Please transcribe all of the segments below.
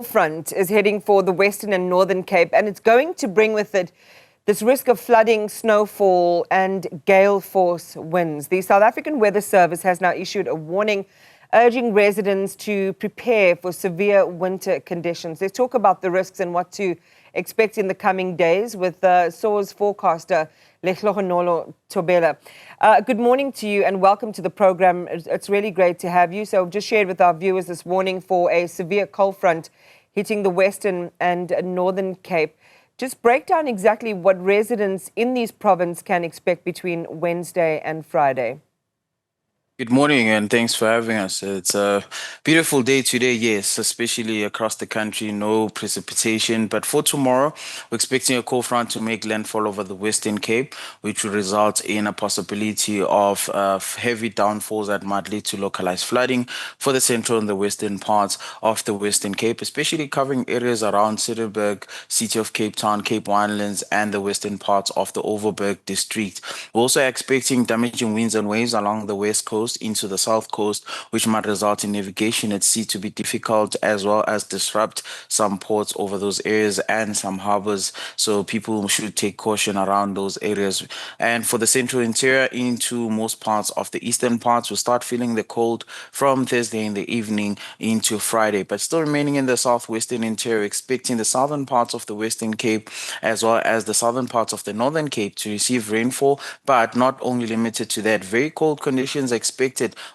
front is heading for the Western and Northern Cape, and it's going to bring with it this risk of flooding, snowfall and gale force winds. The South African Weather Service has now issued a warning urging residents to prepare for severe winter conditions. Let's talk about the risks and what to expect in the coming days with SAWS forecaster Lehlohonolo Thobela. Good morning to you and welcome to the program. It's really great to have you. So I've just shared with our viewers this warning for a severe cold front hitting the Western and Northern Cape. Just break down exactly what residents in these provinces can expect between Wednesday and Friday. Good morning and thanks for having us. It's a beautiful day today, yes, especially across the country, no precipitation. But for tomorrow, we're expecting a cold front to make landfall over the Western Cape, which will result in a possibility of heavy downfalls that might lead to localized flooding for the central and the western parts of the Western Cape, especially covering areas around Cederberg, City of Cape Town, Cape Winelands, and the western parts of the Overberg district. We're also expecting damaging winds and waves along the west coast into the south coast, which might result in navigation at sea to be difficult, as well as disrupt some ports over those areas and some harbors. So people should take caution around those areas. And for the central interior into most parts of the eastern parts, we'll start feeling the cold from Thursday in the evening into Friday, but still remaining in the southwestern interior, expecting the southern parts of the Western Cape as well as the southern parts of the Northern Cape to receive rainfall, but not only limited to that. Very cold conditions expected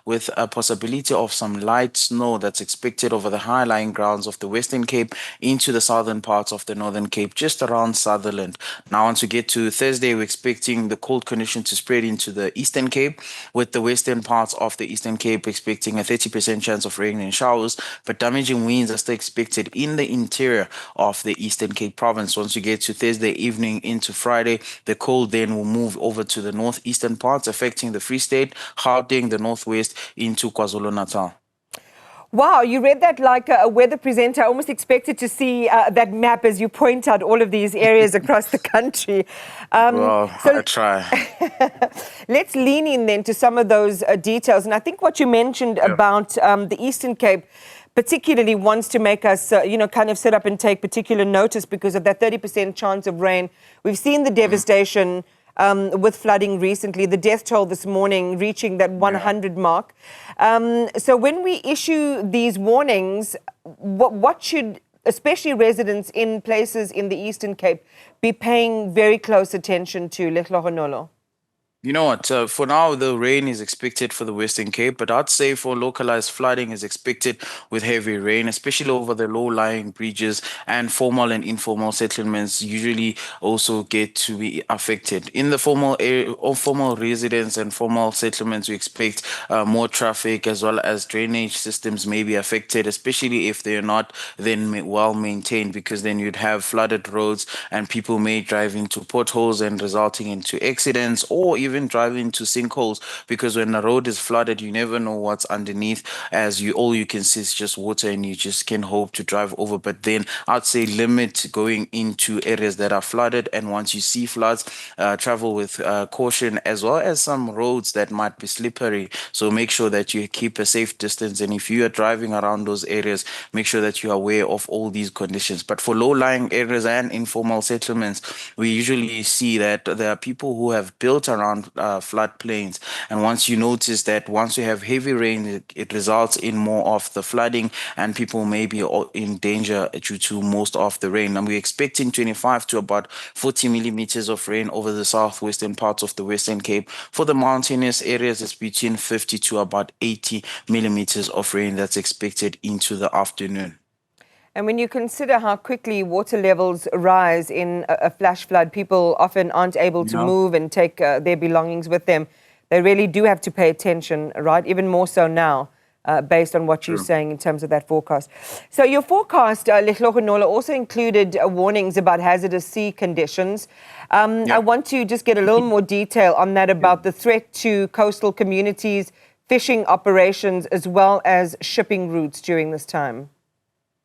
with a possibility of some light snow that's expected over the high-lying grounds of the Western Cape into the southern parts of the Northern Cape, just around Sutherland. Now, once we get to Thursday, we're expecting the cold condition to spread into the Eastern Cape, with the western parts of the Eastern Cape expecting a 30% chance of rain and showers, but damaging winds are still expected in the interior of the Eastern Cape province. Once you get to Thursday evening into Friday, the cold then will move over to the northeastern parts, affecting the Free State, Gauteng, the northwest into KwaZulu-Natal. Wow, you read that like a weather presenter. I almost expected to see that map as you point out all of these areas across the country. Well, I try. Let's lean in then to some of those details. And I think what you mentioned about the Eastern Cape particularly wants to make us, kind of sit up and take particular notice because of that 30% chance of rain. We've seen the devastation with flooding recently, the death toll this morning reaching that 100 mark. So when we issue these warnings, what should, especially residents in places in the Eastern Cape, be paying very close attention to, Lehlohonolo? You know what? For now, the rain is expected for the Western Cape, but I'd say for localized flooding is expected with heavy rain, especially over the low-lying bridges, and formal and informal settlements usually also get to be affected. In the formal area, or formal residents and formal settlements, we expect more traffic as well as drainage systems may be affected, especially if they're not then well maintained, because then you'd have flooded roads and people may drive into potholes and resulting into accidents, or even drive into sinkholes, because when the road is flooded, you never know what's underneath, as all you can see is just water and you just can hope to drive over. But then I'd say limit going into areas that are flooded, and once you see floods, travel with caution, as well as some roads that might be slippery. So make sure that you keep a safe distance, and if you are driving around those areas, make sure that you are aware of all these conditions. But for low-lying areas and informal settlements, we usually see that there are people who have built around floodplains, and once you notice that once you have heavy rain, it results in more of the flooding, and people may be in danger due to most of the rain. And we're expecting 25 to about 40 millimeters of rain over the southwestern parts of the Western Cape. For the mountainous areas, it's between 50 to about 80 millimeters of rain that's expected into the afternoon. And when you consider how quickly water levels rise in a flash flood, people often aren't able to move and take their belongings with them. They really do have to pay attention, right? Even more so now, based on what you're saying in terms of that forecast. So your forecast, Lehlohonolo, also included warnings about hazardous sea conditions. I want to just get a little more detail on that, about the threat to coastal communities, fishing operations, as well as shipping routes during this time.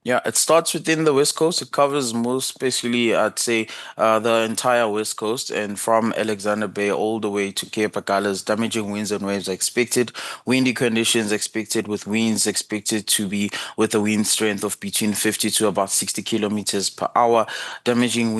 Yeah, it starts within the West Coast. It covers most, especially, I'd say, the entire West Coast, and from Alexander Bay all the way to Cape Agalas. Damaging winds and waves are expected. Windy conditions expected, with winds expected to be with a wind strength of between 50 to about 60 kilometers per hour. Damaging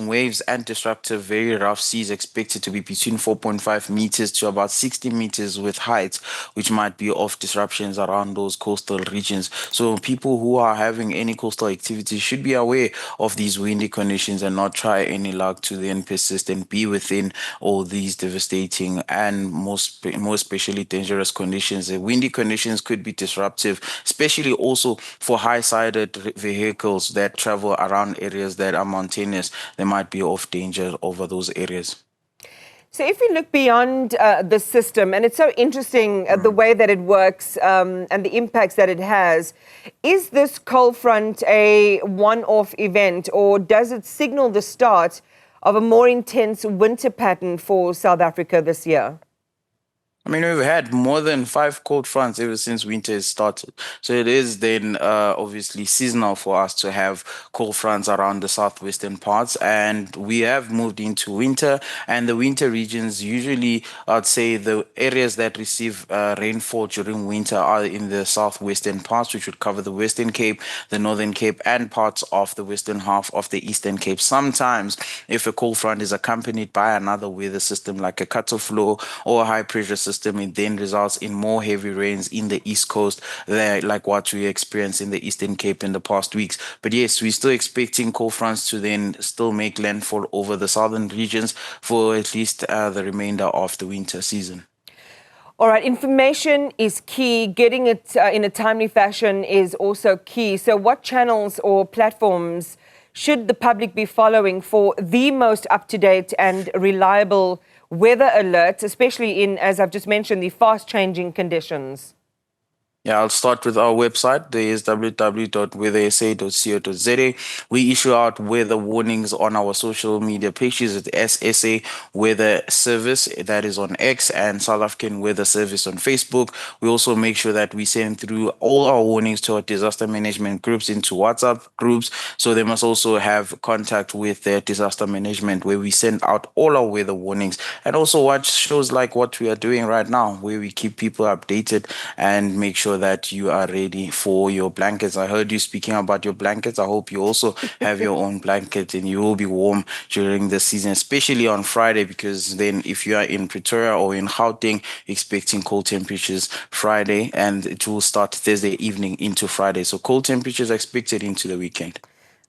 waves and disruptive, very rough seas expected to be between 4.5 meters to about 60 meters with heights, which might be of disruptions around those coastal regions. So people who are having any coastal activity should be aware of these windy conditions and not try any luck to then persist and be within all these devastating and most especially dangerous conditions. The windy conditions could be disruptive, especially also for high-sided vehicles that travel around areas that are mountainous. They might be of danger over those areas. So if we look beyond the system, and it's so interesting the way that it works and the impacts that it has, is this cold front a one-off event, or does it signal the start of a more intense winter pattern for South Africa this year? I mean, we've had more than five cold fronts ever since winter has started. So it is then obviously seasonal for us to have cold fronts around the southwestern parts. And we have moved into winter. And the winter regions, usually, I'd say the areas that receive rainfall during winter are in the southwestern parts, which would cover the Western Cape, the Northern Cape, and parts of the western half of the Eastern Cape. Sometimes, if a cold front is accompanied by another weather system like a cutoff flow or a high pressure system, it then results in more heavy rains in the East Coast, there, like what we experienced in the Eastern Cape in the past weeks. But yes, we're still expecting cold fronts to then still make landfall over the southern regions for at least the remainder of the winter season. All right, information is key. Getting it in a timely fashion is also key. So what channels or platforms should the public be following for the most up-to-date and reliable weather alerts, especially in, as I've just mentioned, the fast-changing conditions? Yeah, I'll start with our website. There is www.weathersa.co.za. We issue out weather warnings on our social media pages at SSA Weather Service, that is on X, and South African Weather Service on Facebook. We also make sure that we send through all our warnings to our disaster management groups into WhatsApp groups. So they must also have contact with their disaster management, where we send out all our weather warnings, and also watch shows like what we are doing right now, where we keep people updated and make sure that you are ready for your blankets. I heard you speaking about your blankets. I hope you also have your own blanket and you will be warm during the season, especially on Friday, because then if you are in Pretoria or in Gauteng, expecting cold temperatures Friday, and it will start Thursday evening into Friday. So cold temperatures expected into the weekend.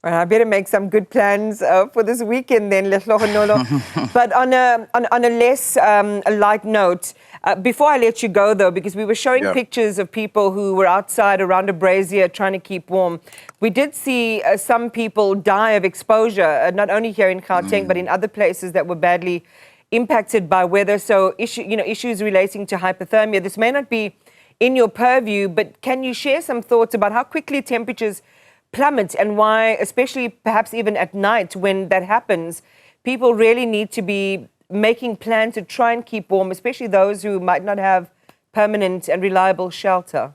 Well, I better make some good plans for this weekend then, Lehlohonolo. But on a less a light note, before I let you go though, because we were showing Yeah. pictures of people who were outside around a brazier trying to keep warm, we did see some people die of exposure, not only here in Gauteng, but in other places that were badly impacted by weather. So issues relating to hypothermia. This may not be in your purview, but can you share some thoughts about how quickly temperatures plummet and why, especially perhaps even at night when that happens, people really need to be making plans to try and keep warm, especially those who might not have permanent and reliable shelter?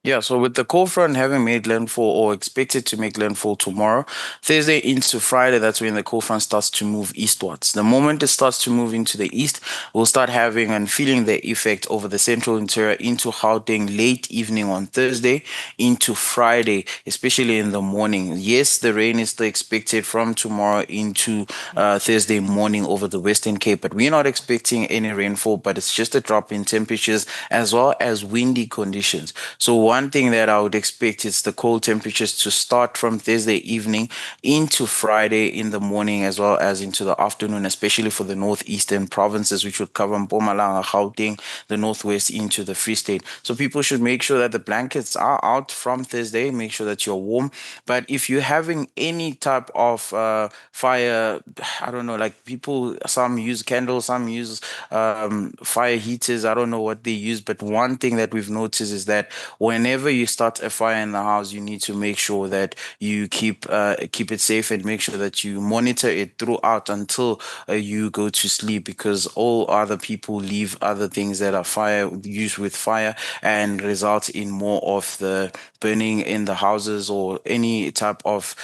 Yeah, so with the cold front having made landfall or expected to make landfall tomorrow, Thursday into Friday, that's when the cold front starts to move eastwards. The moment it starts to move into the east, we'll start having and feeling the effect over the central interior into Gauteng late evening on Thursday into Friday, especially in the morning. Yes, the rain is still expected from tomorrow into Thursday morning over the Western Cape, but we're not expecting any rainfall, but it's just a drop in temperatures as well as windy conditions. So one thing that I would expect is the cold temperatures to start from Thursday evening into Friday in the morning as well as into the afternoon, especially for the northeastern provinces, which would cover Mpumalanga, Gauteng, the northwest into the Free State. So people should make sure that the blankets are out from Thursday, make sure that you're warm. But if you're having any type of fire, I don't know, like people, some use candles, some use fire heaters. I don't know what they use, but one thing that we've noticed is that whenever you start a fire in the house, you need to make sure that you keep it safe and make sure that you monitor it throughout until you go to sleep, because all other people leave other things that are fire used with fire and result in more of the burning in the houses or any type of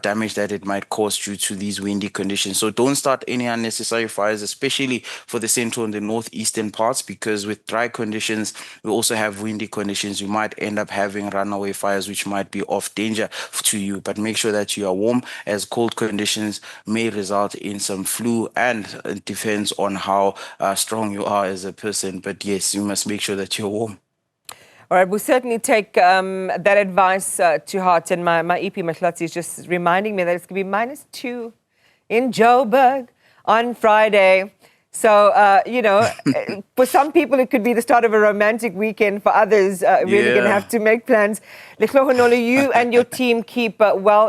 damage that it might cause due to these windy conditions. So don't start any unnecessary fires, especially for the central and the northeastern parts, because with dry conditions, we also have windy conditions. You might end up having runaway fires, which might be of danger to you. But make sure that you are warm, as cold conditions may result in some flu, and it depends on how strong you are as a person. But yes, you must make sure that you're warm. All right, we'll certainly take that advice to heart. And my EP Mahlotzi is just reminding me that it's going to be -2 in Joburg on Friday. So, for some people, it could be the start of a romantic weekend. For others, really going to have to make plans. Lehlohonolo, you and your team keep well